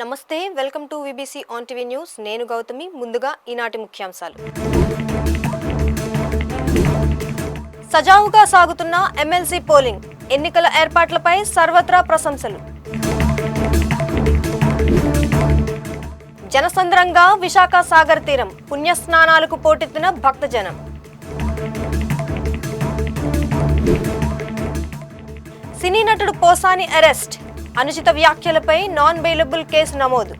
నమస్తే welcome to VBC on TV news నేను గౌతమి ముందుగా ఈనాటి ముఖ్యాంశాలు సజావుగా సాగుతున్న ఎమ్మెల్సీ పోలింగ్ ఎన్నికల ఏర్పాట్లపై సర్వత్రా ప్రశంసలు జనసంద్రంగా విశాఖ సాగర్ తీరం పుణ్యస్నానాలకు పోటెత్తిన భక్తజనం సినీ నటుడు పోసాని అరెస్ట్ అనుచిత వ్యాఖ్యలపై నాన్ బెయిలబుల్ కేసు నమోదు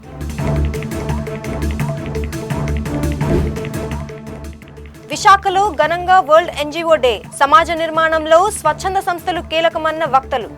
విశాఖలో ఘనంగా వరల్డ్ ఎన్జీఓ డే సమాజ నిర్మాణంలో స్వచ్ఛంద సంస్థలు కీలకమన్న వక్తలు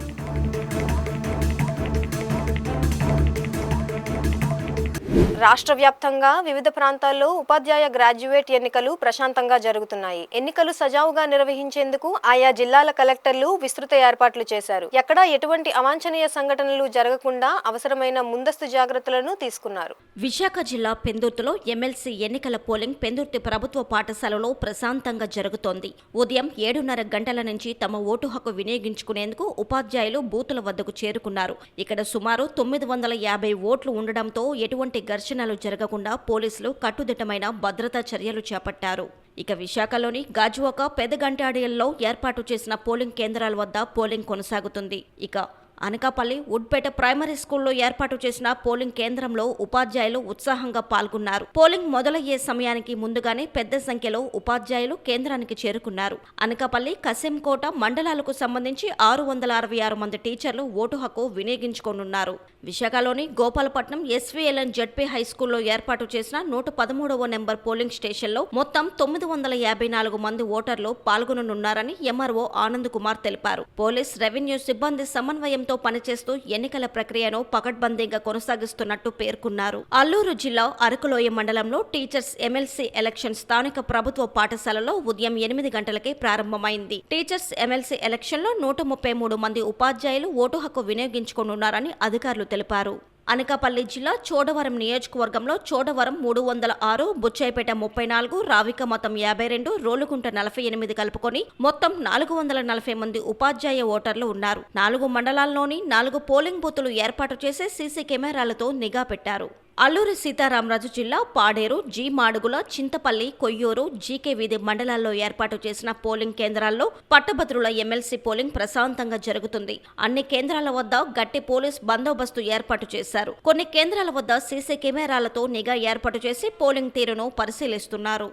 రాష్ట్ర వ్యాప్తంగా వివిధ ప్రాంతాల్లో ఉపాధ్యాయ గ్రాడ్యుయేట్ ఎన్నికలు ప్రశాంతంగా జరుగుతున్నాయి. ఎన్నికలు సజావుగా నిర్వహించేందుకు ఆయా జిల్లాల కలెక్టర్లు విస్తృత ఏర్పాట్లు చేశారు. ఎక్కడా ఎటువంటి అవాంఛనీయ సంఘటనలు జరగకుండా అవసరమైన ముందస్తు జాగ్రత్తలను తీసుకున్నారు. విశాఖ జిల్లా పెందుర్తిలో ఎమ్మెల్సీ ఎన్నికల పోలింగ్ పెందుర్తి ప్రభుత్వ పాఠశాలలో ప్రశాంతంగా జరుగుతోంది. ఉదయం 7:30 గంటల నుంచి తమ ఓటు హక్కు వినియోగించుకునేందుకు ఉపాధ్యాయులు బూతుల వద్దకు చేరుకున్నారు. ఇక్కడ సుమారు 950 ఓట్లు ఉండడంతో ఎటువంటి ఘర్షణలు జరగకుండా పోలీసులు కట్టుదిట్టమైన భద్రతా చర్యలు చేపట్టారు. ఇక విశాఖలోని గాజువాక పెదగంటాడియల్లో ఏర్పాటు చేసిన పోలింగ్ కేంద్రాల వద్ద పోలింగ్ కొనసాగుతుంది. ఇక అనకాపల్లి వుడ్పేట ప్రైమరీ స్కూల్లో ఏర్పాటు చేసిన పోలింగ్ కేంద్రంలో ఉపాధ్యాయులు ఉత్సాహంగా పాల్గొన్నారు. పోలింగ్ మొదలయ్యే సమయానికి ముందుగానే పెద్ద సంఖ్యలో ఉపాధ్యాయులు కేంద్రానికి చేరుకున్నారు. అనకాపల్లి కసింకోట మండలాలకు సంబంధించి 666 మంది టీచర్లు ఓటు హక్కు వినియోగించుకోనున్నారు. విశాఖలోని గోపాలపట్నం ఎస్వీఎల్ఎన్ జడ్పీ హైస్కూల్లో ఏర్పాటు చేసిన 113వ నెంబర్ పోలింగ్ స్టేషన్లో మొత్తం 954 మంది ఓటర్లు పాల్గొననున్నారని ఎంఆర్ఓ ఆనంద్ కుమార్ తెలిపారు. పోలీస్ రెవెన్యూ సిబ్బంది సమన్వయం పనిచేస్తూ ఎన్నికల ప్రక్రియను పకడ్బందీగా కొనసాగిస్తున్నట్టు పేర్కొన్నారు. అల్లూరు జిల్లా అరకులోయ మండలంలో టీచర్స్ ఎమ్మెల్సీ ఎలక్షన్ స్థానిక ప్రభుత్వ పాఠశాలలో ఉదయం 8 గంటలకే ప్రారంభమైంది. టీచర్స్ ఎమ్మెల్సీ ఎలక్షన్లో 133 మంది ఉపాధ్యాయులు ఓటు హక్కు వినియోగించుకోనున్నారని అధికారులు తెలిపారు. అనకాపల్లి జిల్లా చోడవరం నియోజకవర్గంలో చోడవరం 306, బుచ్చాయిపేట 34, రావికమతం 52, రోలుగుంట 48 కలుపుకొని మొత్తం 440 మంది ఉపాధ్యాయ ఓటర్లు ఉన్నారు. 4 మండలాల్లోని 4 పోలింగ్ బూతులు ఏర్పాటు చేసి సీసీ కెమెరాలతో నిఘా పెట్టారు. అల్లూరి సీతారామరాజు జిల్లా పాడేరు, జీ మాడుగుల, చింతపల్లి, కొయ్యూరు, జీకే వీధి మండలాల్లో ఏర్పాటు చేసిన పోలింగ్ కేంద్రాల్లో పట్టభద్రుల ఎమ్మెల్సీ పోలింగ్ ప్రశాంతంగా జరుగుతుంది. అన్ని కేంద్రాల వద్ద గట్టి పోలీస్ బందోబస్తు ఏర్పాటు చేశారు. కొన్ని కేంద్రాల వద్ద సీసీ కెమెరాలతో నిఘా ఏర్పాటు చేసి పోలింగ్ తీరును పరిశీలిస్తున్నారు.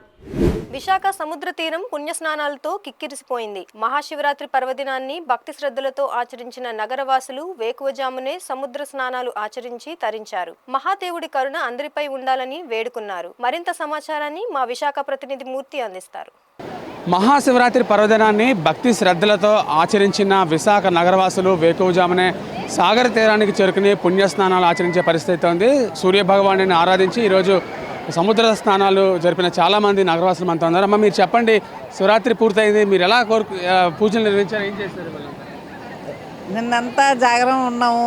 విశాఖ సముద్ర తీరం పుణ్యస్నానాలతో కిక్కిరిసిపోయింది. మహాశివరాత్రి పర్వదినాన్ని భక్తి శ్రద్ధలతో ఆచరించిన నగరవాసులు వేకువజామునే సముద్ర స్నానాలు ఆచరించి తరించారు. మహాదేవుడి కరుణ అందరిపై ఉండాలని వేడుకున్నారు. మరింత సమాచారాన్ని మా విశాఖ ప్రతినిధి మూర్తి అందిస్తారు. మహాశివరాత్రి పర్వదినాన్ని భక్తి శ్రద్ధలతో ఆచరించిన విశాఖ నగరవాసులు వేకువజామునే సాగర తీరానికి చేరుకుని పుణ్యస్నానాలు ఆచరించే పరిస్థితి ఉంది. సూర్యభగవానుని ఆరాధించి ఈరోజు సముద్ర స్నానాలు జరిపిన చాలామంది నగరవాసులు మనతో ఉన్నారు. అమ్మ, మీరు చెప్పండి, శివరాత్రి పూర్తయింది, మీరు ఎలా పూజలు నిర్వహించారు, ఏం చేస్తారు? నిన్నంతా జాగరణ ఉన్నాము,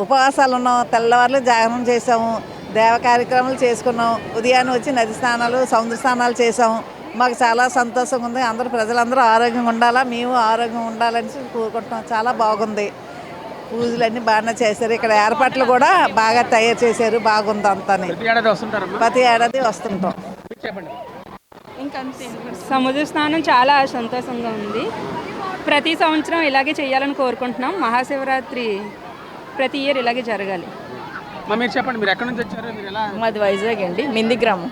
ఉపవాసాలు ఉన్నాము, తెల్లవారులు జాగరణ చేసాము, దేవ కార్యక్రమాలు చేసుకున్నాం. ఉదయాన్నే వచ్చి నది స్నానాలు, సముద్ర స్నానాలు చేసాము. మాకు చాలా సంతోషంగా ఉంది. అందరూ ప్రజలందరూ ఆరోగ్యంగా ఉండాలా, మేము ఆరోగ్యంగా ఉండాలని కోరుకుంటున్నాం. చాలా బాగుంది. పూజలన్నీ బాగానే చేశారు. ఇక్కడ ఏర్పాట్లు కూడా బాగా తయారు చేశారు. బాగుంది అంతా. ప్రతి ఏడాది వస్తుంటాం. ఇంకంతే. సముద్ర స్నానం చాలా సంతోషంగా ఉంది. ప్రతి సంవత్సరం ఇలాగే చేయాలని కోరుకుంటున్నాం. మహాశివరాత్రి ప్రతి ఇయర్ ఇలాగే జరగాలి. మీరు చెప్పండి, మీరు ఎక్కడి నుంచి వచ్చారు? మాది వైజాగ్ అండి, మింది గ్రామం.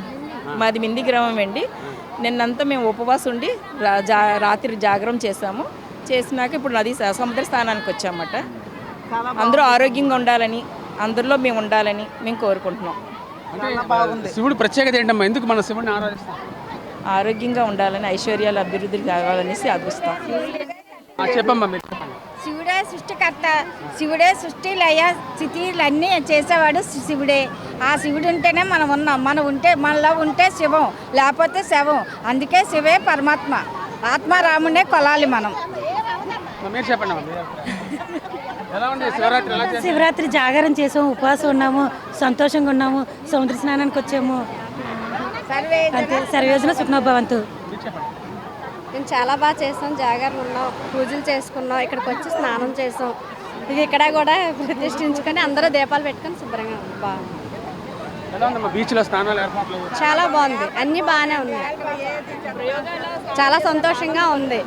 మాది మింది గ్రామం అండి. నిన్నంతా మేము ఉపవాసం ఉండి రాత్రి జాగరం చేసాము. చేసినాక ఇప్పుడు నది సముద్ర స్నానానికి వచ్చామన్నమాట. అందరూ ఆరోగ్యంగా ఉండాలని, అందరిలో మేము ఉండాలని మేము కోరుకుంటున్నాం. శివుడు ప్రత్యేకత ఏంటమ్మా? ఎందుకు మన శివుడిని ఆరాధిస్తాం? ఆరోగ్యంగా ఉండాలని, ఐశ్వర్యాలు అభివృద్ధి కావాలనేసి ఆదిస్తాం. చెప్పమ్మా. శివుడే సృష్టికర్త, శివుడే సృష్టి లయ స్థితిలన్నీ చేసేవాడు శివుడే. ఆ శివుడు ఉంటేనే మనం ఉన్నాం. మనం ఉంటే, మనలో ఉంటే శివం, లేకపోతే శవం. అందుకే శివే పరమాత్మ. ఆత్మారామునే కొలాలి మనం. శివరాత్రి జాగరణ చేసాము, ఉపవాసం ఉన్నాము, సంతోషంగా ఉన్నాము, సముద్ర స్నానానికి వచ్చాము. అంతే. సర్వేజన సుఖనోభవంతు. మేము చాలా బాగా చేసాం. జాగరణ ఉన్నాం, పూజలు చేసుకున్నాం, ఇక్కడికి వచ్చి స్నానం చేసాం. ఇక ఇక్కడ కూడా ప్రతిష్ఠించుకొని అందరూ దీపాలు పెట్టుకొని శుభ్రంగా బాగుంది. ఎలా ఉందమ్మా బీచ్లో స్నానాలు ఏర్పాట్లు? చాలా బాగుంది, అన్నీ బాగానే ఉన్నాయి, చాలా సంతోషంగా ఉంది.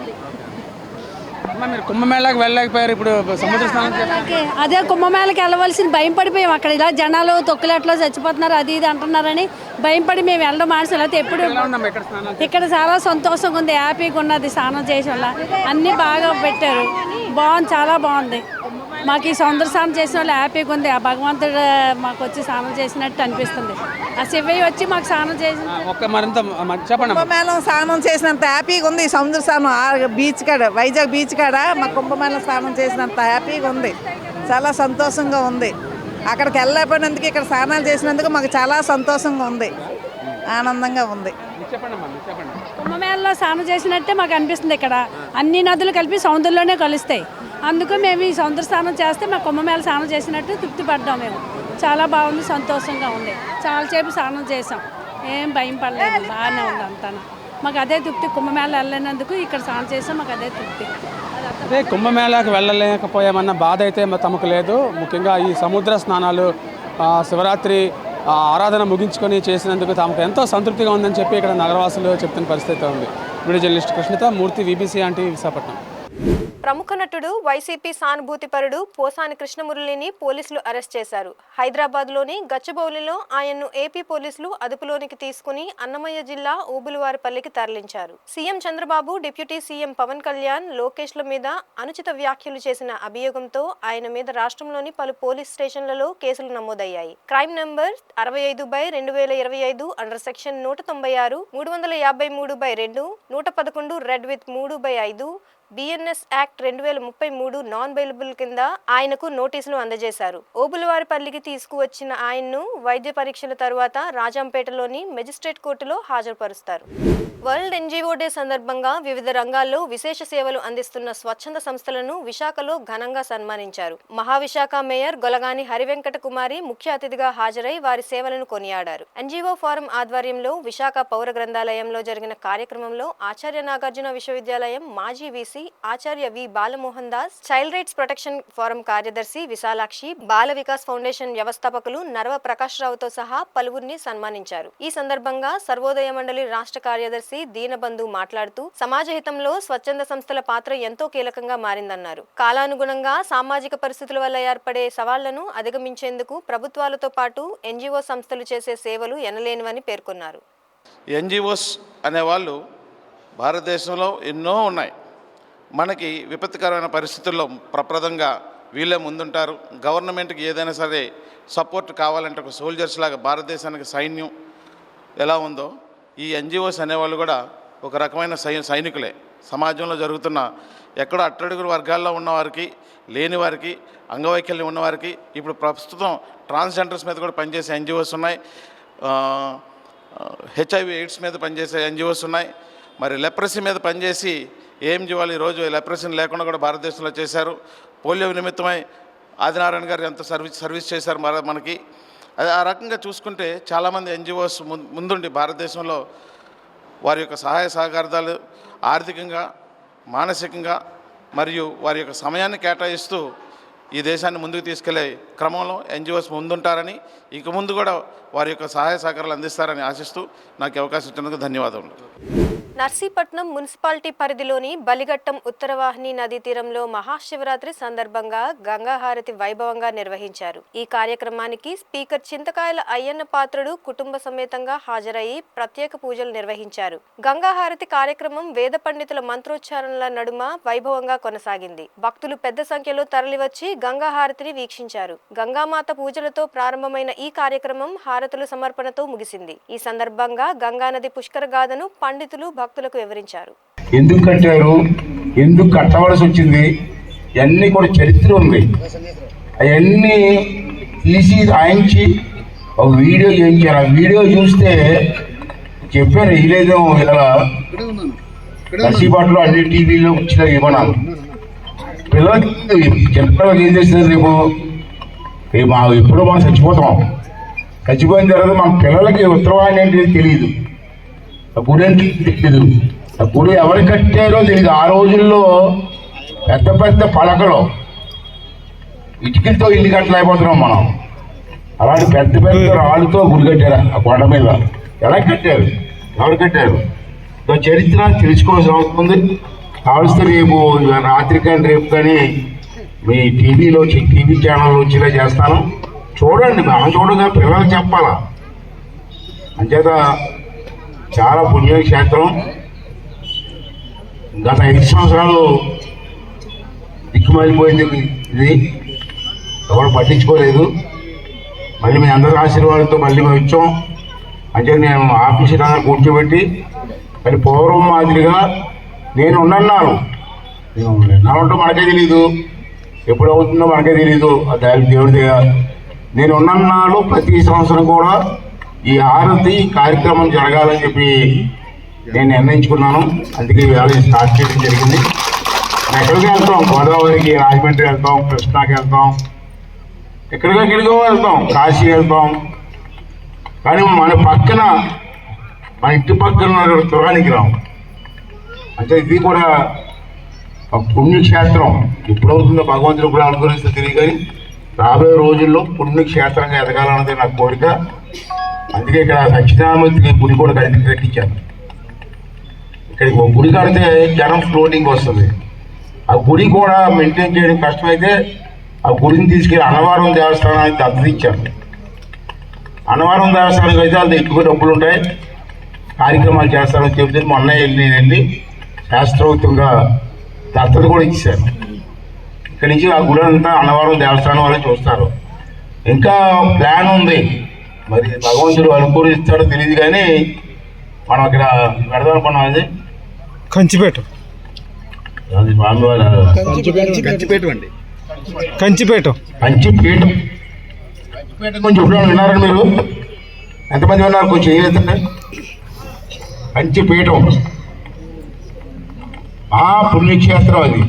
అమ్మా మీరు కుంభమేళాకి వెళ్ళలేకపోయారు, ఇప్పుడు సముద్ర స్నానం చేస్తారు. అదే కుంభమేళకి వెళ్ళవలసింది భయం పడిపోయాం. అక్కడ ఇలా జనాలు తొక్కులేట్లో చచ్చిపోతున్నారు అది ఇది అంటున్నారని భయం పడి మేము వెళ్ళడం మానేసాం. అయితే ఎప్పుడు ఎలా ఉందమ్మా ఇక్కడ స్నానాలు? ఇక్కడ చాలా సంతోషంగా ఉంది, హ్యాపీగా ఉన్నది స్నానం చేసే వల్ల. అన్నీ బాగా పెట్టారు, బాగుంది, చాలా బాగుంది. మాకు ఈ సముద్ర స్నానం చేసిన వాళ్ళు హ్యాపీగా ఉంది. ఆ భగవంతుడు మాకు వచ్చి స్నానం చేసినట్టు అనిపిస్తుంది. ఆ శివయ్య వచ్చి మాకు స్నానం చేసి ఒక్క మరింత చెప్పండి. కుంభమేళం స్నానం చేసినంత హ్యాపీగా ఉంది. సముద్ర స్నానం బీచ్ కాడ, వైజాగ్ బీచ్ కాడ మా కుంభమేళం స్నానం చేసినంత హ్యాపీగా ఉంది, చాలా సంతోషంగా ఉంది. అక్కడికి వెళ్ళలేకపోయినందుకు ఇక్కడ స్నానాలు చేసినందుకు మాకు చాలా సంతోషంగా ఉంది, ఆనందంగా ఉంది. కుంభమేళలో స్నానం చేసినట్టే మాకు అనిపిస్తుంది. ఇక్కడ అన్ని నదులు కలిపి సముద్రంలోనే కలుస్తాయి. అందుకు మేము ఈ సముద్ర స్నానం చేస్తే మా కుంభమేళ స్నానం చేసినట్టు తృప్తి పడ్డాం. మేము చాలా బాగుంది, సంతోషంగా ఉంది. చాలాసేపు స్నానం చేసాం, ఏం భయం పడలేదు, బాగానే ఉంది అంతా. మాకు అదే తృప్తి, కుంభమేళ వెళ్ళలేనందుకు ఇక్కడ స్నానం చేసాం, మాకు అదే తృప్తి. అదే కుంభమేళాకి వెళ్ళలేకపోయామన్న బాధ అయితే తమకు లేదు. ముఖ్యంగా ఈ సముద్ర స్నానాలు శివరాత్రి ఆరాధన ముగించుకొని చేసినందుకు తమకు ఎంతో సంతృప్తిగా ఉందని చెప్పి ఇక్కడ నగరవాసులు చెప్తున్న పరిస్థితి ఉంది. వీడియో జర్నలిస్ట్ కృష్ణతో మూర్తి, వీబీసీ ఆంటీ, విశాఖపట్నం. ప్రముఖ నటుడు వైసీపీ సానుభూతిపరుడు పోసాని కృష్ణమురళిని పోలీసులు అరెస్ట్ చేశారు. హైదరాబాద్లోని గచ్చిబౌలిలో ఆయన్ను ఏపీ పోలీసులు అదుపులోనికి తీసుకుని అన్నమయ్య జిల్లా ఊబులవారిపల్లికి తరలించారు. CM Chandrababu, deputy CM Pawan Kalyan, లోకేష్ల మీద అనుచిత వ్యాఖ్యలు చేసిన అభియోగంతో ఆయన మీద రాష్ట్రంలోని పలు పోలీస్ స్టేషన్లలో కేసులు నమోదయ్యాయి. Crime number 65/2025 under section 196, 353/2, 111 red with 3/5, BNS act 2033 non bailable కింద ఆయనకు నోటీసులు అందజేశారు. ఓబులవారిపల్లికి తీసుకువచ్చిన ఆయన్ను వైద్య పరీక్షల తరువాత రాజంపేటలోని మెజిస్ట్రేట్ కోర్టులో హాజరుపరుస్తారు. వరల్డ్ ఎన్జీఓ డే సందర్భంగా వివిధ రంగాల్లో విశేష సేవలు అందిస్తున్న స్వచ్ఛంద సంస్థలను విశాఖలో ఘనంగా సన్మానించారు. మహావిశాఖ మేయర్ గొలగాని హరివెంకట కుమారి ముఖ్య అతిథిగా హాజరై వారి సేవలను కొనియాడారు. ఎన్జీఓ ఫోరం ఆధ్వర్యంలో విశాఖ పౌర గ్రంథాలయంలో జరిగిన కార్యక్రమంలో ఆచార్య నాగార్జున విశ్వవిద్యాలయం మాజీ VC Acharya V Balamohan Das, child rights protection forum కార్యదర్శి విశాలాక్షి, బాల వికాస్ ఫౌండేషన్ వ్యవస్థాపకులు నరవ ప్రకాష్ రావుతో సహా పలువురిని సన్మానించారు. ఈ సందర్భంగా సర్వోదయ మండలి రాష్ట్ర కార్యదర్శి దీనబంధు మాట్లాడుతూ సమాజ హితంలో స్వచ్ఛంద సంస్థల పాత్ర ఎంతో కీలకంగా మారిందన్నారు. కాలానుగుణంగా సామాజిక పరిస్థితుల వల్ల ఏర్పడే సవాళ్లను అధిగమించేందుకు ప్రభుత్వాలతో పాటు ఎన్జీఓ సంస్థలు చేసే సేవలు ఎనలేనివని పేర్కొన్నారు. ఎన్జీఓస్ అనేవాళ్ళు భారతదేశంలో ఎన్నో ఉన్నాయి. మనకి విపత్కరమైన పరిస్థితుల్లో ప్రప్రదంగా వీళ్ళే ముందుంటారు. గవర్నమెంట్కి ఏదైనా సరే సపోర్ట్ కావాలంటే ఒక సోల్జర్స్ లాగా భారతదేశానికి సైన్యం ఎలా ఉందో ఈ ఎన్జిఓస్ అనేవాళ్ళు కూడా ఒక రకమైన సైనికులే. సమాజంలో జరుగుతున్న ఎక్కడో అట్టడుగు వర్గాల్లో ఉన్నవారికి, లేని వారికి, అంగవైకల్యం ఉన్నవారికి, ఇప్పుడు ప్రస్తుతం ట్రాన్స్జెండర్స్ మీద కూడా పనిచేసే ఎన్జిఓస్ ఉన్నాయి, HIV ఎయిడ్స్ మీద పనిచేసే ఎన్జిఓస్ ఉన్నాయి, మరి లెప్రసీ మీద పనిచేసి ఏఎంజీ వాళ్ళు ఈరోజు లెప్రసీని లేకుండా కూడా భారతదేశంలో చేశారు. పోలియో నిమిత్తమై ఆదినారాయణ గారు ఎంత సర్వీస్ చేశారు మనకి. అది ఆ రకంగా చూసుకుంటే చాలామంది ఎన్జిఓస్ ముందుండి భారతదేశంలో వారి యొక్క సహాయ సహకారాలు ఆర్థికంగా, మానసికంగా మరియు వారి యొక్క సమయాన్ని కేటాయిస్తూ ఈ దేశాన్ని ముందుకు తీసుకెళ్లే క్రమంలో ఎన్జిఓస్ ముందుంటారని, ఇక ముందు కూడా వారి యొక్క సహాయ సహకారాలు అందిస్తారని ఆశిస్తూ నాకు అవకాశం ఇచ్చినందుకు ధన్యవాదములు. నర్సీపట్నం మున్సిపాలిటీ పరిధిలోని బలిఘట్టం ఉత్తరవాహిని నదీ తీరంలో మహాశివరాత్రి సందర్భంగా గంగాహారతి వైభవంగా నిర్వహించారు. ఈ కార్యక్రమానికి స్పీకర్ చింతకాయల అయ్యన్న పాత్రుడు కుటుంబ సమేతంగా హాజరయ్యి ప్రత్యేక పూజలు నిర్వహించారు. గంగాహారతి కార్యక్రమం వేద పండితుల మంత్రోచ్చారణల నడుమ వైభవంగా కొనసాగింది. భక్తులు పెద్ద సంఖ్యలో తరలివచ్చి గంగాహారతిని వీక్షించారు. గంగామాత పూజలతో ప్రారంభమైన ఈ కార్యక్రమం హారతుల సమర్పణతో ముగిసింది. ఈ సందర్భంగా గంగానది పుష్కర గాథను పండితులు భక్తులకు వివరించారు. ఎందుకు కట్టారు, ఎందుకు కట్టవలసి వచ్చింది, ఇవన్నీ కూడా చరిత్ర ఉంది. అవన్నీ తీసి రాయించి ఒక వీడియో చేయించారు. ఆ వీడియో చూస్తే చెప్పాను, ఇలేదో ఇలా నర్సీపట్నంలో అన్ని టీవీలో వచ్చిన ఇవ్వనాలు పిల్లలకి చిన్నపిల్లలకి ఏం చేస్తుంది, రేపు ఎప్పుడో మనం చచ్చిపోయిన తర్వాత మన పిల్లలకి ఉత్తరవాహిని ఏంటి తెలియదు, ఆ గుడి ఏంటి తెలియదు, ఆ గుడి ఎవరు కట్టారో తెలియదు. ఆ రోజుల్లో పెద్ద పెద్ద పలకలు ఇటుకలతో ఇల్లు కట్టలేకపోతున్నాం మనం. అలాంటి పెద్ద పెద్ద రాళ్ళతో గుడి కట్టారు ఆ కొండ మీద. ఎలా కట్టారు, ఎవరు కట్టారు, చరిత్ర తెలుసుకోవాల్సిన అవసరం ఉంది. కావలిస్తే రేపు రాత్రి కానీ రేపు కానీ మీ టీవీ ఛానల్లో వచ్చేలా చేస్తాను, చూడండి. మనం చూడగా పిల్లలు చెప్పాలా. అంచేత చాలా పుణ్యక్షేత్రం. గత 5 సంవత్సరాలు దిక్కుమాలిపోయింది ఇది, ఎవరు పట్టించుకోలేదు. మళ్ళీ మీ అందరి ఆశీర్వాదంతో మళ్ళీ మేము ఇచ్చాం. అంటే నేను ఆఫీసులో కూర్చోబెట్టి మరి పూర్వం మాదిరిగా నేను ఉన్నాను. ఉన్నామంటూ మనకే తెలీదు, ఎప్పుడు అవుతుందో మనకే తెలీదు. దేవుడిదిగా నేను ఉన్నాను. ప్రతి సంవత్సరం కూడా ఈ హారతి కార్యక్రమం జరగాలని చెప్పి నేను నిర్ణయించుకున్నాను. అందుకే వేళ స్టార్ట్ చేయడం జరిగింది. ఎక్కడికి వెళ్తాం, గోదావరికి, రాజమండ్రి వెళ్తాం, కృష్ణాకి వెళ్తాం, ఎక్కడికో వెళ్తాం, కాశీ వెళ్తాం. కానీ మన పక్కన, మన ఇంటి పక్కన తురానికి రాం. అంటే ఇది కూడా ఒక పుణ్యక్షేత్రం. ఎప్పుడవుతుందో భగవంతుడు కూడా అనుగ్రహిస్తే తెలియదు, కానీ రాబోయే రోజుల్లో పుణ్యక్షేత్రంగా ఎదగాలన్నది నా కోరిక. అందుకే ఇక్కడ సత్యనారాయణమూర్తికి గుడి కూడా కట్టించాను. ఇక్కడికి ఒక గుడి కడితే జనం ఫ్లోటింగ్ వస్తుంది. ఆ గుడి కూడా మెయింటైన్ చేయడం కష్టమైతే ఆ గుడిని తీసుకెళ్ళి అన్నవరం దేవస్థానానికి అద్దెచ్చాను. అన్నవరం దేవస్థానానికి అయితే అది ఎక్కువ డబ్బులు ఉంటాయి, కార్యక్రమాలు చేస్తారని చెబితే మొన్న వెళ్ళి శాస్త్రోక్తంగా దత్తత కూడా ఇచ్చాను. ఇక్కడి నుంచి ఆ గుడి అంతా అన్నవరం దేవస్థానం వాళ్ళే చూస్తారు. ఇంకా ప్లాన్ ఉంది, మరి భగవంతుడు అనుకూలిస్తాడో తెలియదు. కానీ మనం ఇక్కడ పెడదామనుకున్నాం. అది కంచిపేట కొంచెం ఎప్పుడైనా విన్నారండి మీరు? ఎంతమంది విన్నారు? కొంచెం ఏదైతే కంచిపీఠం ఆ పుణ్యక్షేత్రం అది.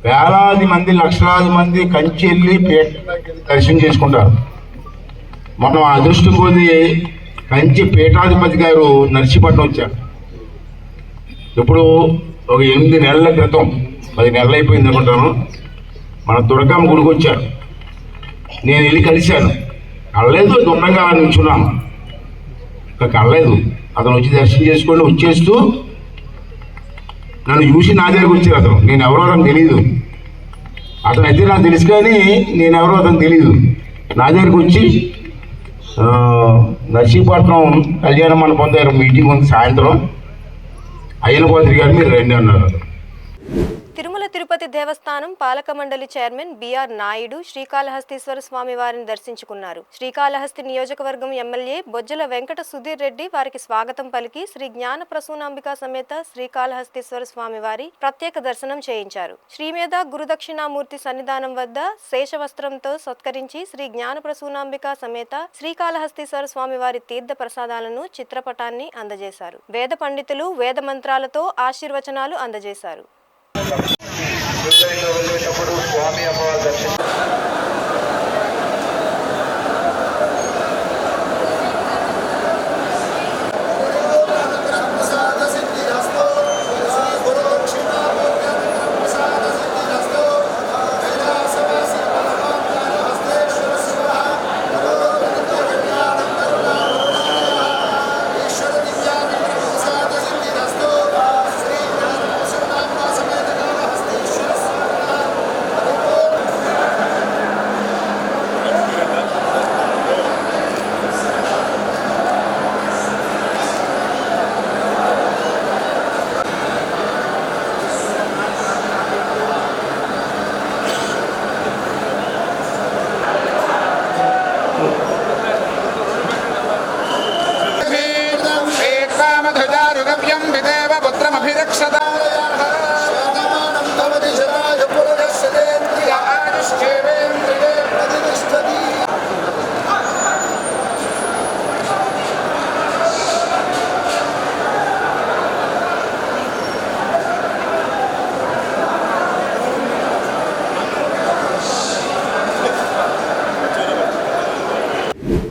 వేలాది మంది, లక్షలాది మంది కంచి వెళ్ళి పీఠ దర్శనం చేసుకుంటారు. మనం అదృష్టం కొద్ది కంచి పీఠాధిపతి గారు నర్సీపట్నం వచ్చారు. ఇప్పుడు ఒక 8 నెలల క్రితం, 10 నెలలు అయిపోయింది అనుకుంటాను, మన దుర్గమ్మ గుడికి వచ్చారు. నేను వెళ్ళి కలిశాను. కళ్ళలేదు, దూరంగా నిల్చున్నాను. ఇంకా కళ్ళలేదు. అతను వచ్చి దర్శనం చేసుకొని వచ్చేస్తూ నన్ను చూసి నా దగ్గరికి వచ్చారు. అతను, నేను ఎవరో అతను తెలియదు. అతను అయితే నాకు తెలుసు, కానీ నేను ఎవరో అతను తెలియదు. నా దగ్గరికి వచ్చి నర్సీపట్నం కళ్యాణ మండపం దగ్గర మీటింగ్ ఉంది సాయంత్రం, అయ్యనపాత్రి గారు మీరు రండి అన్నారు. తిరుమల తిరుపతి దేవస్థానం పాలక మండలి చైర్మన్ బిఆర్ నాయుడు శ్రీకాళహస్తీశ్వర స్వామి వారిని దర్శించుకున్నారు. శ్రీకాళహస్తి నియోజకవర్గం ఎమ్మెల్యే బొజ్జల వెంకట సుధీర్ రెడ్డి వారికి స్వాగతం పలికి శ్రీ జ్ఞాన ప్రసూనాంబిక సమేత శ్రీకాళహస్తీశ్వర స్వామి వారి ప్రత్యేక దర్శనం చేయించారు. శ్రీమేధ గురుదక్షిణామూర్తి సన్నిధానం వద్ద శేషవస్త్రంతో సత్కరించి శ్రీ జ్ఞాన ప్రసూనాంబిక సమేత శ్రీకాళహస్తీశ్వర స్వామి వారి తీర్థ ప్రసాదాలను, చిత్రపటాన్ని అందజేశారు. వేద పండితులు వేద మంత్రాలతో ఆశీర్వచనాలు అందజేశారు. వెళ్ళేటప్పుడు స్వామి అమ్మవారి దర్శనం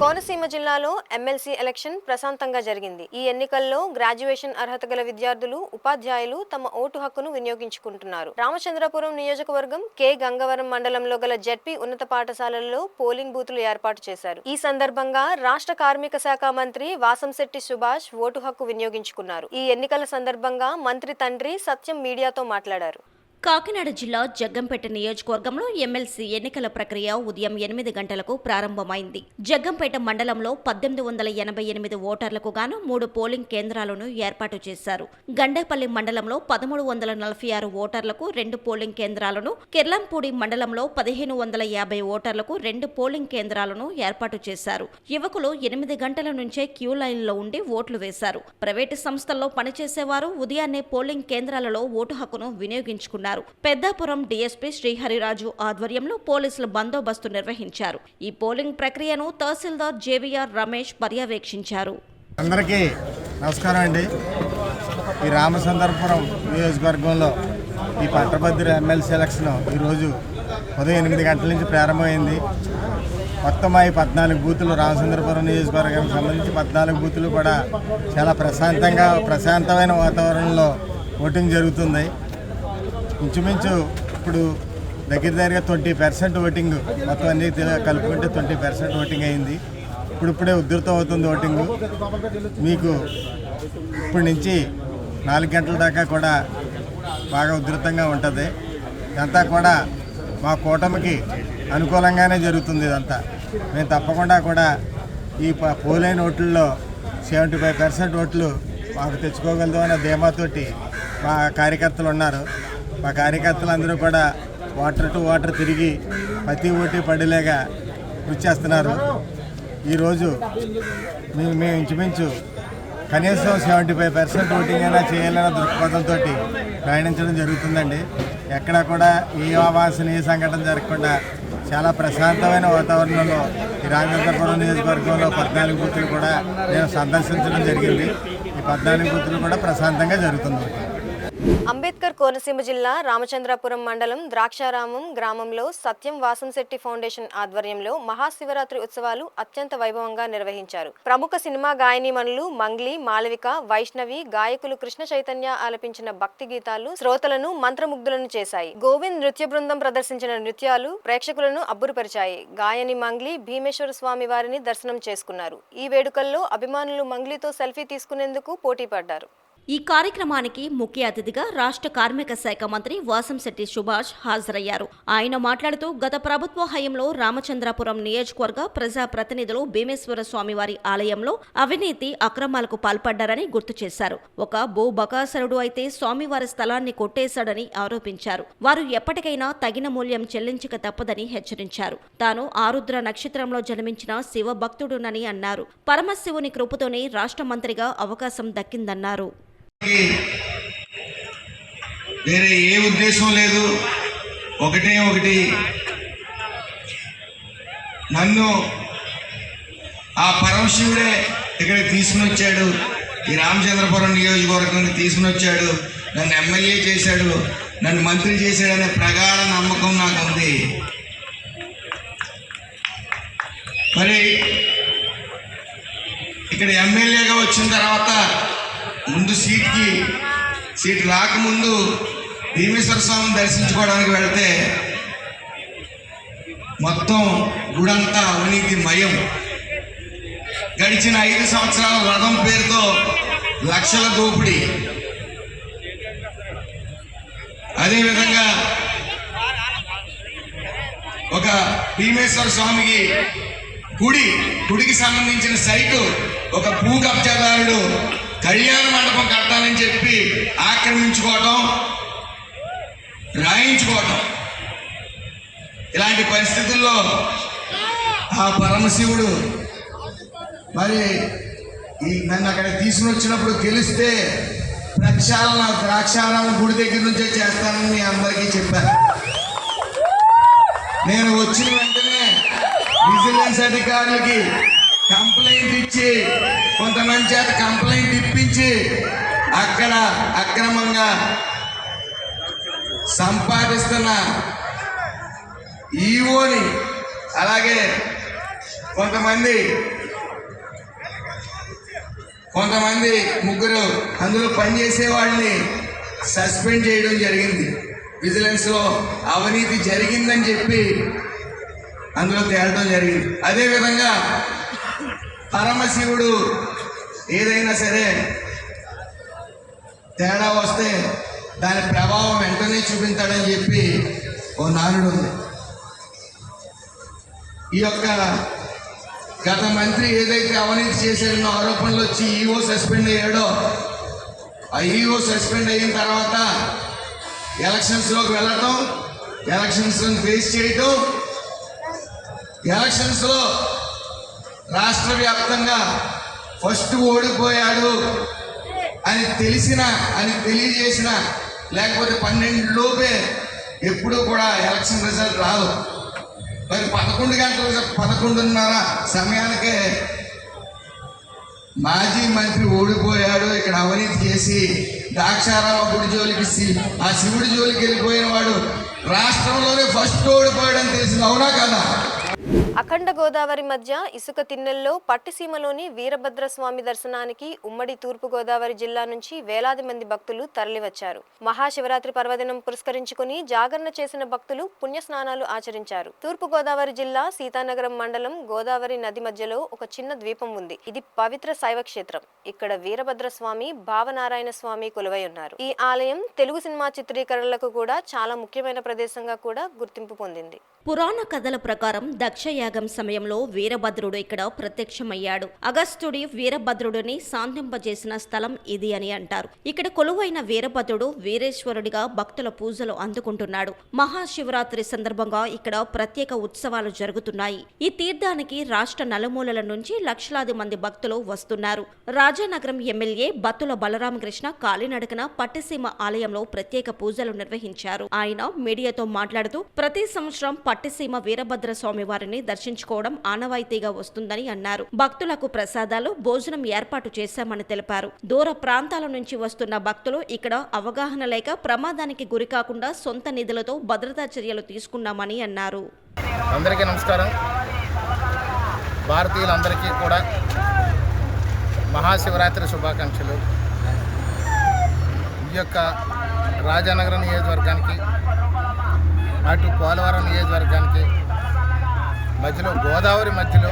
కోనసీమ జిల్లాలో ఎమ్మెల్సీ ఎలక్షన్ ప్రశాంతంగా జరిగింది. ఈ ఎన్నికల్లో గ్రాడ్యుయేషన్ అర్హత గల విద్యార్థులు, ఉపాధ్యాయులు తమ ఓటు హక్కును వినియోగించుకుంటున్నారు. రామచంద్రపురం నియోజకవర్గం కె గంగవరం మండలంలో గల జెడ్పీ ఉన్నత పాఠశాలల్లో పోలింగ్ బూతులు ఏర్పాటు చేశారు. ఈ సందర్భంగా రాష్ట్ర కార్మిక శాఖ మంత్రి వాసంశెట్టి సుభాష్ ఓటు హక్కు వినియోగించుకున్నారు. ఈ ఎన్నికల సందర్భంగా మంత్రి తండ్రి సత్యం మీడియాతో మాట్లాడారు. కాకినాడ జిల్లా జగ్గంపేట నియోజకవర్గంలో ఎమ్మెల్సీ ఎన్నికల ప్రక్రియ ఉదయం 8 గంటలకు ప్రారంభమైంది. జగ్గంపేట మండలంలో 1888 ఓటర్లకు గాను 3 పోలింగ్ కేంద్రాలను ఏర్పాటు చేశారు. గండేపల్లి మండలంలో 1346 ఓటర్లకు 2 పోలింగ్ కేంద్రాలను, కిర్లంపూడి మండలంలో 1550 ఓటర్లకు 2 పోలింగ్ కేంద్రాలను ఏర్పాటు చేశారు. యువకులు 8 గంటల నుంచే క్యూ లైన్లో ఉండి ఓట్లు వేశారు. ప్రైవేటు సంస్థల్లో పనిచేసేవారు ఉదయాన్నే పోలింగ్ కేంద్రాలలో ఓటు హక్కును వినియోగించుకున్నారు. పెద్దాపురం డీఎస్పీ శ్రీహరిరాజు ఆధ్వర్యంలో పోలీసులు బందోబస్తు నిర్వహించారు. ఈ పోలింగ్ ప్రక్రియను తహసీల్దార్ జేవీఆర్ రమేష్ పర్యవేక్షించారు. అందరికీ నమస్కారం అండి. ఈ రామచంద్రపురం నియోజకవర్గంలో ఈ పట్టభద్ర ఎమ్మెల్సీ ఎలక్షన్ ఈరోజు ఉదయం 8 గంటల నుంచి ప్రారంభమైంది. మొత్తం ఈ 14 బూతులు రామచంద్రపురం నియోజకవర్గానికి సంబంధించి 14 బూతులు కూడా చాలా ప్రశాంతమైన వాతావరణంలో ఓటింగ్ జరుగుతుంది. ఇంచుమించు ఇప్పుడు దగ్గరగా 20% ఓటింగ్, మొత్తం అన్ని కలుపుకుంటే 20% ఓటింగ్ అయింది. ఇప్పుడే ఉధృతం అవుతుంది ఓటింగు. మీకు ఇప్పటి నుంచి 4 గంటల దాకా కూడా బాగా ఉధృతంగా ఉంటుంది. ఇదంతా కూడా మా కూటమికి అనుకూలంగానే జరుగుతుంది. ఇదంతా మేము తప్పకుండా కూడా ఈ పోలైన ఓట్లలో 75% ఓట్లు మాకు తెచ్చుకోగలదు అనే ధీమాతోటి మా కార్యకర్తలు ఉన్నారు. మా కార్యకర్తలందరూ కూడా వాటర్ టు వాటర్ తిరిగి ప్రతి ఓటు పడేలాగా కృషి చేస్తున్నారు. ఈరోజు మేము ఇంచుమించు కనీసం 75% ఓటింగ్ అయినా చేయాలన్న దృక్పథంతో ప్రయాణించడం జరుగుతుందండి. ఎక్కడా కూడా ఏ అవాంఛనీయ ఏ సంఘటన జరగకుండా చాలా ప్రశాంతమైన వాతావరణంలో ఈ రామచంద్రపురం నియోజకవర్గంలో 14 బూతులు కూడా నేను సందర్శించడం జరిగింది. ఈ 14 బూతులు కూడా ప్రశాంతంగా జరుగుతుంది. అంబేద్కర్ కోనసీమ జిల్లా రామచంద్రపురం మండలం ద్రాక్షారామం గ్రామంలో సత్యం వాసంశెట్టి ఫౌండేషన్ ఆధ్వర్యంలో మహాశివరాత్రి ఉత్సవాలు అత్యంత వైభవంగా నిర్వహించారు. ప్రముఖ సినిమా గాయనీమణులు మంగ్లీ, మాళవిక, వైష్ణవి, గాయకులు కృష్ణ చైతన్య ఆలపించిన భక్తి గీతాలు శ్రోతలను మంత్రముగ్ధులను చేశాయి. గోవింద్ నృత్య బృందం ప్రదర్శించిన నృత్యాలు ప్రేక్షకులను అబ్బురుపరిచాయి. గాయని మంగ్లీ భీమేశ్వర స్వామి వారిని దర్శనం చేసుకున్నారు. ఈ వేడుకల్లో అభిమానులు మంగ్లీతో సెల్ఫీ తీసుకునేందుకు పోటీ పడ్డారు. ఈ కార్యక్రమానికి ముఖ్య అతిథిగా రాష్ట్ర కార్మిక శాఖ మంత్రి వాసంశెట్టి సుభాష్ హాజరయ్యారు. ఆయన మాట్లాడుతూ గత ప్రభుత్వ హయాంలో రామచంద్రపురం నియోజకవర్గ ప్రజా ప్రతినిధులు భీమేశ్వర స్వామివారి ఆలయంలో అవినీతి అక్రమాలకు పాల్పడ్డారని గుర్తు చేశారు. ఒక భూబకాసురుడు అయితే స్వామివారి స్థలాన్ని కొట్టేశాడని ఆరోపించారు. వారు ఎప్పటికైనా తగిన మూల్యం చెల్లించక తప్పదని హెచ్చరించారు. తాను ఆరుద్ర నక్షత్రంలో జన్మించిన శివ భక్తుడునని అన్నారు. పరమశివుని కృపతోనే రాష్ట్ర మంత్రిగా అవకాశం దక్కిందన్నారు. వేరే ఏ ఉద్దేశం లేదు. ఒకటి నన్ను ఆ పరమశివుడే ఇక్కడ తీసుకుని వచ్చాడు. ఈ రామచంద్రపురం నియోజకవర్గానికి తీసుకుని వచ్చాడు. నన్ను ఎమ్మెల్యే చేశాడు, నన్ను మంత్రి చేశాడనే ప్రగాఢ నమ్మకం నాకు ఉంది. మరి ఇక్కడ ఎమ్మెల్యేగా వచ్చిన తర్వాత ముందు సీట్ రాకముందు భీమేశ్వర స్వామిని దర్శించుకోవడానికి వెళితే మొత్తం గుడంతా అవినీతి మయం. గడిచిన 5 సంవత్సరాల రథం పేరుతో లక్షల దోపిడీ. అదేవిధంగా ఒక భీమేశ్వర స్వామికి గుడికి సంబంధించిన సైటు ఒక భూ కబ్జాదారుడు కళ్యాణ మండపం కట్టాలని చెప్పి ఆక్రమించుకోవటం, రాయించుకోవటం. ఇలాంటి పరిస్థితుల్లో ఆ పరమశివుడు మరి నన్ను అక్కడ తీసుకుని వచ్చినప్పుడు గెలిస్తే ప్రక్షాళన ద్రాక్షారామం గుడి దగ్గర నుంచే చేస్తానని మీ అందరికీ చెప్పాను. నేను వచ్చిన వెంటనే విజిలెన్స్ అధికారులకి కంప్లైంట్ ఇచ్చి కొంతమంది చేత కంప్లైంట్ ఇప్పించి అక్కడ అక్రమంగా సంపాదిస్తున్న ఈఓని అలాగే కొంతమంది ముగ్గురు అందులో పనిచేసే వాళ్ళని సస్పెండ్ చేయడం జరిగింది. విజిలెన్స్లో అవినీతి జరిగిందని చెప్పి అందులో తేలడం జరిగింది. అదేవిధంగా పరమశివుడు ఏదైనా సరే తేడా వస్తే దాని ప్రభావం వెంటనే చూపించాడని చెప్పి ఓ నానుడు ఉంది. ఈ యొక్క గత మంత్రి ఏదైతే అవినీతి చేశాడన్న ఆరోపణలు వచ్చి ఈఓ సస్పెండ్ అయ్యాడో, ఆ ఈఓ సస్పెండ్ అయిన తర్వాత ఎలక్షన్స్లోకి వెళ్ళటం, ఎలక్షన్స్ని ఫేస్ చేయటం, ఎలక్షన్స్లో రాష్ట్ర వ్యాప్తంగా ఫస్ట్ ఓడిపోయాడు అని తెలియజేసిన లేకపోతే 12 లోపే ఎప్పుడూ కూడా ఎలక్షన్ రిజల్ట్ రాదు. మరి 11:30 సమయానికే మాజీ మంత్రి ఓడిపోయాడు, ఇక్కడ అవినీతి చేసి ద్రాక్షారామ గుడి జోలికి ఆ శివుడి జోలికి వెళ్ళిపోయిన వాడు రాష్ట్రంలోనే ఫస్ట్ ఓడిపోయాడని తెలిసింది. అవునా కదా? అఖండ గోదావరి మధ్య ఇసుక తిన్నెల్లో పట్టిసీమలోని వీరభద్రస్వామి దర్శనానికి ఉమ్మడి తూర్పు గోదావరి జిల్లా నుంచి వేలాది మంది భక్తులు తరలివచ్చారు. మహాశివరాత్రి పర్వదినం పురస్కరించుకుని జాగరణ చేసిన భక్తులు పుణ్యస్నానాలు ఆచరించారు. తూర్పు గోదావరి జిల్లా సీతానగరం మండలం గోదావరి నది మధ్యలో ఒక చిన్న ద్వీపం ఉంది. ఇది పవిత్ర శైవ క్షేత్రం. ఇక్కడ వీరభద్రస్వామి, భావనారాయణ స్వామి కొలువై ఉన్నారు. ఈ ఆలయం తెలుగు సినిమా చిత్రీకరణలకు కూడా చాలా ముఖ్యమైన ప్రదేశంగా కూడా గుర్తింపు పొందింది. పురాణ కథల ప్రకారం దక్షయాగం సమయంలో వీరభద్రుడు ఇక్కడ ప్రత్యక్షమయ్యాడు. అగస్త్యుడి వీరభద్రుడిని శాంతింపజేసిన స్థలం ఇది అని అంటారు. ఇక్కడ కొలువైన వీరభద్రుడు వీరేశ్వరుడిగా భక్తుల పూజలు అందుకుంటున్నాడు. మహాశివరాత్రి సందర్భంగా ఇక్కడ ప్రత్యేక ఉత్సవాలు జరుగుతున్నాయి. ఈ తీర్థానికి రాష్ట్ర నలుమూలల నుంచి లక్షలాది మంది భక్తులు వస్తున్నారు. రాజానగరం ఎమ్మెల్యే బత్తుల బలరామకృష్ణ కాలినడకన పట్టిసీమ ఆలయంలో ప్రత్యేక పూజలు నిర్వహించారు. ఆయన మీడియాతో మాట్లాడుతూ ప్రతి సంవత్సరం పట్టిసీమ వీరభద్ర స్వామి వారిని దర్శించుకోవడం ఆనవాయితీగా వస్తుందని అన్నారు. భక్తులకు ప్రసాదాలు, భోజనం ఏర్పాటు చేశామని తెలిపారు. దూర ప్రాంతాల నుంచి వస్తున్న భక్తులు ఇక్కడ అవగాహన లేక ప్రమాదానికి గురికాకుండా సొంత నిధులతో భద్రతా చర్యలు తీసుకున్నామని అన్నారు. అందరికీ నమస్కారం. భారతీయులందరికీ కూడా మహాశివరాత్రి శుభాకాంక్షలు. ఈ యొక్క రాజానగరం నియోజకవర్గానికి, అటు పోలవరం నియోజకవర్గానికి మధ్యలో గోదావరి మధ్యలో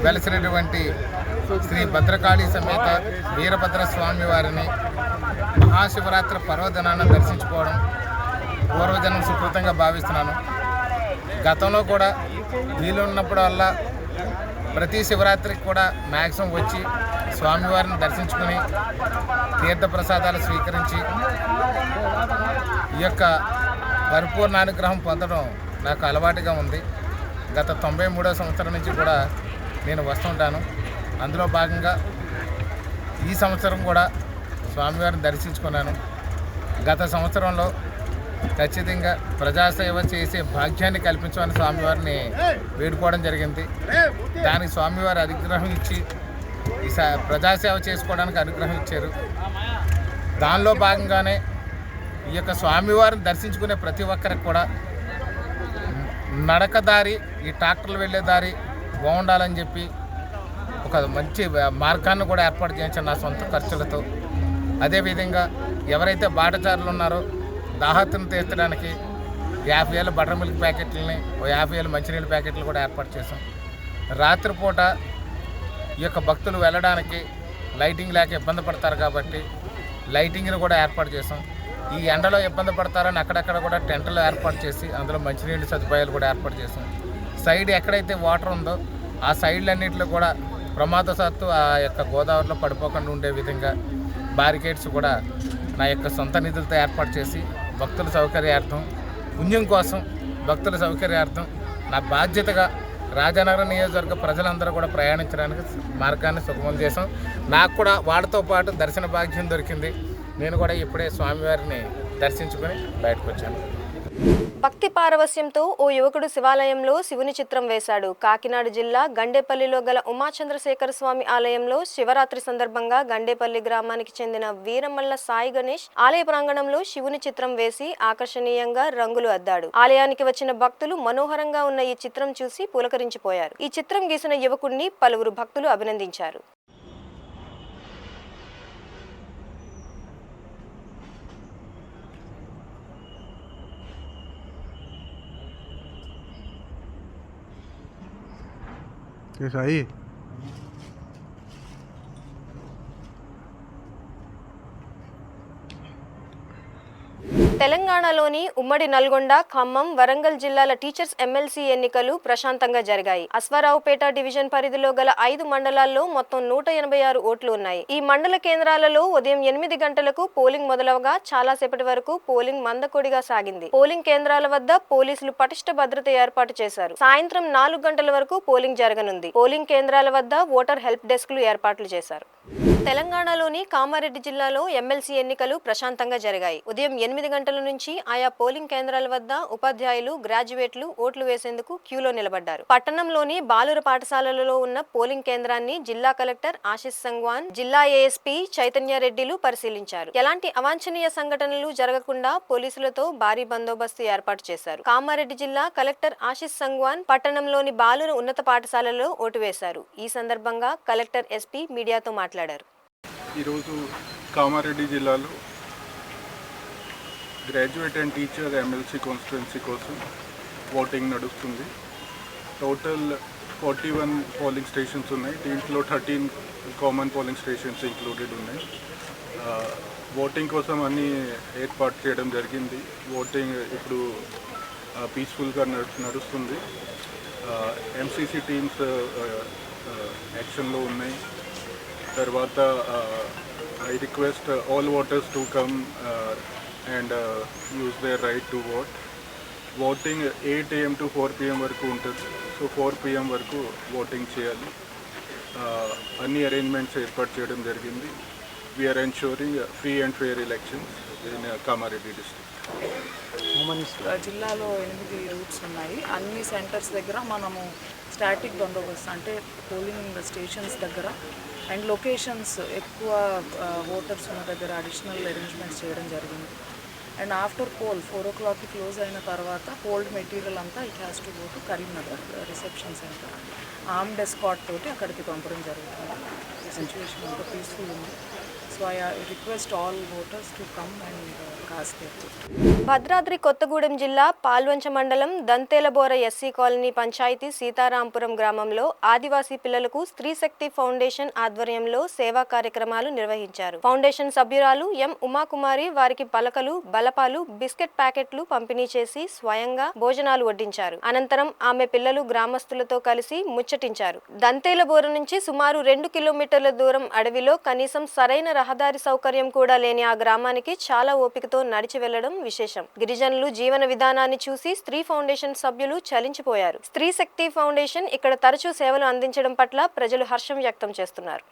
వెలసినటువంటి శ్రీ భద్రకాళి సమేత వీరభద్ర స్వామి వారిని మహాశివరాత్రి పర్వదినాన్ని దర్శించుకోవడం పూర్వజన్మ సుకృతంగా భావిస్తున్నాను. గతంలో కూడా వీలున్నప్పుడల్లా ప్రతి శివరాత్రికి కూడా మ్యాక్సిమం వచ్చి స్వామివారిని దర్శించుకుని తీర్థప్రసాదాలు స్వీకరించి ఈ యొక్క పరిపూర్ణ అనుగ్రహం పొందడం నాకు అలవాటుగా ఉంది. గత 93వ సంవత్సరం నుంచి కూడా నేను వస్తుంటాను. అందులో భాగంగా ఈ సంవత్సరం కూడా స్వామివారిని దర్శించుకున్నాను. గత సంవత్సరంలో ఖచ్చితంగా ప్రజాసేవ చేసే భాగ్యాన్ని కల్పించమని స్వామివారిని వేడుకోవడం జరిగింది. దానికి స్వామివారి అనుగ్రహం ఇచ్చి ఈ ప్రజాసేవ చేసుకోవడానికి అనుగ్రహం ఇచ్చారు. దానిలో భాగంగానే ఈ యొక్క స్వామివారిని దర్శించుకునే ప్రతి ఒక్కరికి కూడా నడక దారి, ఈ ట్రాక్టర్లు వెళ్ళే దారి బాగుండాలని చెప్పి ఒక మంచి మార్గాన్ని కూడా ఏర్పాటు చేయించాను నా సొంత ఖర్చులతో. అదేవిధంగా ఎవరైతే బాటచారులు ఉన్నారో దాహత్తును తీర్చడానికి 50,000 బటర్ మిల్క్ ప్యాకెట్లని, 50,000 మంచినీళ్ళ ప్యాకెట్లు కూడా ఏర్పాటు చేశాం. రాత్రిపూట ఈ యొక్క భక్తులు వెళ్ళడానికి లైటింగ్ లేక ఇబ్బంది పడతారు కాబట్టి లైటింగ్ని కూడా ఏర్పాటు చేసాం. ఈ ఎండలో ఇబ్బంది పడతారని అక్కడక్కడ కూడా టెంట్లు ఏర్పాటు చేసి అందులో మంచినీళ్ళ సదుపాయాలు కూడా ఏర్పాటు చేసాం. సైడ్ ఎక్కడైతే వాటర్ ఉందో ఆ సైడ్లన్నింటిలో కూడా ప్రమాదవశాత్తు ఆ యొక్క గోదావరిలో పడిపోకుండా ఉండే విధంగా బారికేడ్స్ కూడా నా యొక్క సొంత నిధులతో ఏర్పాటు చేసి భక్తుల సౌకర్యార్థం, పుణ్యం కోసం భక్తుల సౌకర్యార్థం నా బాధ్యతగా రాజానగరం నియోజకవర్గ ప్రజలందరూ కూడా ప్రయాణించడానికి మార్గాన్ని సుగమం చేసాం. నాకు కూడా వాళ్ళతో పాటు దర్శన భాగ్యం దొరికింది. నేను కూడా ఇప్పుడే స్వామివారిని దర్శించుకొని బయటకు వచ్చాను. భక్తి పారవస్యంతో ఓ యువకుడు శివాలయంలో శివుని చిత్రం వేశాడు. కాకినాడ జిల్లా గండేపల్లిలో గల ఉమాచంద్రశేఖర స్వామి ఆలయంలో శివరాత్రి సందర్భంగా గండేపల్లి గ్రామానికి చెందిన వీరమల్ల సాయి గణేష్ ఆలయ ప్రాంగణంలో శివుని చిత్రం వేసి ఆకర్షణీయంగా రంగులు అద్దాడు. ఆలయానికి వచ్చిన భక్తులు మనోహరంగా ఉన్న ఈ చిత్రం చూసి పులకరించిపోయారు. ఈ చిత్రం గీసిన యువకుడిని పలువురు భక్తులు అభినందించారు. సాయి తెలంగాణలోని ఉమ్మడి నల్గొండ, ఖమ్మం, వరంగల్ జిల్లాల టీచర్స్ ఎమ్మెల్సీ ఎన్నికలు ప్రశాంతంగా జరిగాయి. అశ్వారావుపేట డివిజన్ పరిధిలో గల 5 మండలాల్లో మొత్తం 186 ఓట్లు ఉన్నాయి. ఈ మండల కేంద్రాలలో ఉదయం 8 గంటలకు పోలింగ్ మొదలవగా చాలాసేపటి వరకు పోలింగ్ మందకొడిగా సాగింది. పోలింగ్ కేంద్రాల వద్ద పోలీసులు పటిష్ట భద్రత ఏర్పాటు చేశారు. సాయంత్రం 4 గంటల వరకు పోలింగ్ జరగనుంది. పోలింగ్ కేంద్రాల వద్ద ఓటర్ హెల్ప్ డెస్క్లు ఏర్పాట్లు చేశారు. తెలంగాణలోని కామారెడ్డి జిల్లాలో ఎమ్మెల్సీ ఎన్నికలు ప్రశాంతంగా జరిగాయి. ఉదయం 8 గంటల నుంచి ఆయా పోలింగ్ కేంద్రాల వద్ద ఉపాధ్యాయులు, గ్రాడ్యుయేట్లు ఓట్లు వేసేందుకు క్యూలో నిలబడ్డారు. పట్టణంలోని బాలుర పాఠశాలలలో ఉన్న పోలింగ్ కేంద్రాన్ని జిల్లా కలెక్టర్ ఆశిష్ సంగ్వాన్, జిల్లా ఏఎస్పీ చైతన్యరెడ్డిలు పరిశీలించారు. ఎలాంటి అవాంఛనీయ సంఘటనలు జరగకుండా పోలీసులతో భారీ బందోబస్తు ఏర్పాటు చేశారు. కామారెడ్డి జిల్లా కలెక్టర్ ఆశిష్ సంగ్వాన్ పట్టణంలోని బాలుర ఉన్నత పాఠశాలలో ఓటు వేశారు. ఈ సందర్భంగా కలెక్టర్ ఎస్పీ మీడియాతో మాట్లాడారు. ఈరోజు కామారెడ్డి జిల్లాలో graduate and teacher MLC constituency కోసం ఓటింగ్ నడుస్తుంది. టోటల్ 41 పోలింగ్ స్టేషన్స్ ఉన్నాయి. దీంట్లో 13 కామన్ పోలింగ్ స్టేషన్స్ ఇంక్లూడెడ్ ఉన్నాయి. ఓటింగ్ కోసం అన్నీ ఏర్పాటు చేయడం జరిగింది. ఓటింగ్ ఇప్పుడు పీస్ఫుల్గా నడుస్తుంది. ఎంసీసీ టీమ్స్ యాక్షన్లో ఉన్నాయి. తర్వాత I request all voters to come and use their right to vote. Voting 8 AM to 4 PM వరకు ఉంటుంది. సో 4 PM వరకు ఓటింగ్ చేయాలి. అన్ని అరేంజ్మెంట్స్ ఏర్పాటు చేయడం జరిగింది. We're ensuring free and fair elections in Kamareddy district. జిల్లాలో 8 రూట్స్ ఉన్నాయి. అన్ని సెంటర్స్ దగ్గర మనము స్టాటిక్ బందోబస్తు అంటే పోలింగ్ స్టేషన్స్ దగ్గర అండ్ లొకేషన్స్ ఎక్కువ ఓటర్స్ ఉన్న దగ్గర అడిషనల్ అరేంజ్మెంట్స్ చేయడం జరిగింది. అండ్ ఆఫ్టర్ పోల్ 4 o'clockకి క్లోజ్ అయిన తర్వాత పోల్డ్ మెటీరియల్ అంతా it has to go to Karimnagar reception centre. Armed escort తోటి అక్కడికి పంపడం జరుగుతుంది. సిచ్యువేషన్ అంతా పీస్ఫుల్ ఉంది. So I request all voters to come and cast their vote. Bhadradri Kothagudem జిల్లా పాల్వంచ మండలం దంతేలబోర ఎస్సీ కాలనీ పంచాయతీ సీతారాంపురం గ్రామంలో ఆదివాసీ పిల్లలకు స్త్రీ శక్తి ఫౌండేషన్ ఆధ్వర్యంలో సేవా కార్యక్రమాలు నిర్వహించారు. ఫౌండేషన్ సభ్యురాలు ఎం ఉమాకుమారి వారికి పలకలు, బలపాలు, బిస్కెట్ ప్యాకెట్లు పంపిణీ చేసి స్వయంగా భోజనాలు వడ్డించారు. అనంతరం ఆమె పిల్లలు గ్రామస్తులతో కలిసి ముచ్చటించారు. దంతేలబోర నుంచి సుమారు 2 కిలోమీటర్ల దూరం అడవిలో కనీసం సరైన రహదారి సౌకర్యం కూడా లేని ఆ గ్రామానికి చాలా ఓపికతో నడిచి వెళ్లడం విశేషం. గిరిజనులు జీవన విధానాన్ని చూసి స్త్రీ ఫౌండేషన్ సభ్యులు చలించిపోయారు. స్త్రీ శక్తి ఫౌండేషన్ ఇక్కడ తరచూ సేవలు అందించడం పట్ల ప్రజలు హర్షం వ్యక్తం చేస్తున్నారు.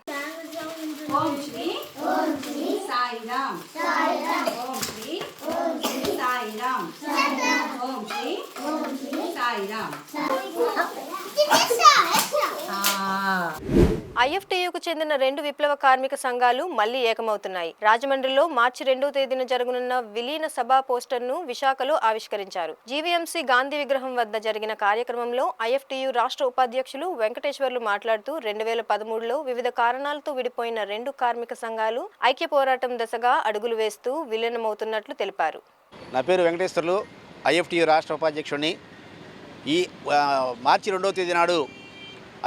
ఐఎఫ్టీయూకు చెందిన 2 విప్లవ కార్మిక సంఘాలు మళ్లీ ఏకమవుతున్నాయి. రాజమండ్రిలో మార్చి 2వ తేదీన జరగనున్న విలీన సభా పోస్టర్ను విశాఖలో ఆవిష్కరించారు. జీవీఎంసీ గాంధీ విగ్రహం వద్ద జరిగిన కార్యక్రమంలో ఐఎఫ్టీయూ రాష్ట్ర ఉపాధ్యక్షులు వెంకటేశ్వర్లు మాట్లాడుతూ 2013లో వివిధ కారణాలతో విడిపోయిన 2 కార్మిక సంఘాలు ఐక్య పోరాటం దిశగా అడుగులు వేస్తూ విలీనమవుతున్నట్లు తెలిపారు. నా పేరు వెంకటేశ్వర్లు, ఐఎఫ్టీయూ రాష్ట్ర ఉపాధ్యక్షుడిని. ఈ మార్చి 2వ తేదీ నాడు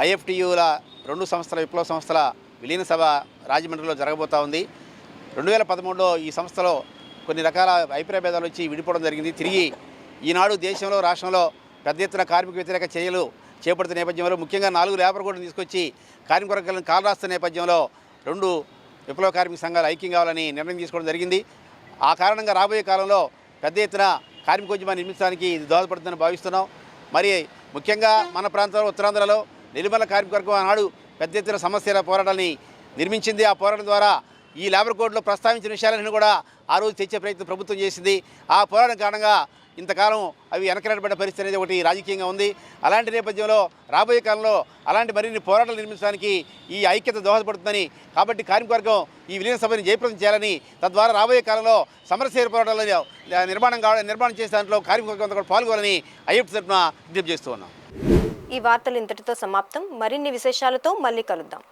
ఐఎఫ్టీయూల 2 సంస్థల విప్లవ సంస్థల విలీన సభ రాజమండ్రిలో జరగబోతూ ఉంది. 2013లో ఈ సంస్థలో కొన్ని రకాల అభిప్రాయ భేదాలు వచ్చి విడిపోవడం జరిగింది. తిరిగి ఈనాడు దేశంలో, రాష్ట్రంలో పెద్ద ఎత్తున కార్మిక వ్యతిరేక చర్యలు చేపడుతున్న నేపథ్యంలో, ముఖ్యంగా 4 లేబర్ కోడ్లను తీసుకొచ్చి కార్మిక వర్గాలను కాలరాస్తున్న నేపథ్యంలో 2 విప్లవ కార్మిక సంఘాలు ఐక్యం కావాలని నిర్ణయం తీసుకోవడం జరిగింది. ఆ కారణంగా రాబోయే కాలంలో పెద్ద ఎత్తున కార్మికోద్యమాన్ని నిర్మించడానికి ఇది దోహదపడుతుందని భావిస్తున్నాం. మరి ముఖ్యంగా మన ప్రాంతంలో ఉత్తరాంధ్రలో నిర్మల కార్మిక వర్గం ఆనాడు పెద్ద ఎత్తున సమస్యల పోరాటాన్ని నిర్మించింది. ఆ పోరాటం ద్వారా ఈ లేబర్ కోడ్లో ప్రస్తావించిన విషయాలన్నీ కూడా ఆ రోజు తెచ్చే ప్రయత్నం ప్రభుత్వం చేసింది. ఆ పోరాటం కారణంగా ఇంతకాలం అవి వెనకబడిన పరిస్థితి అనేది ఒకటి రాజకీయంగా ఉంది. అలాంటి నేపథ్యంలో రాబోయే కాలంలో అలాంటి మరిన్ని పోరాటాలు నిర్మించడానికి ఈ ఐక్యత దోహదపడుతుందని, కాబట్టి కార్మికవర్గం ఈ విలీన సభని జయప్రదం చేయాలని, తద్వారా రాబోయే కాలంలో సమరశీల పోరాటాలు నిర్మాణం చేసే దాంట్లో కార్మికవర్గం కూడా పాల్గొనాలని ఐఎఫ్టీ తరఫున విజ్ఞప్తి చేస్తూ ఉన్నాం. ఈ వార్తలు ఇంతటితో సమాప్తం. మరిన్ని విశేషాలతో మళ్ళీ కలుద్దాం.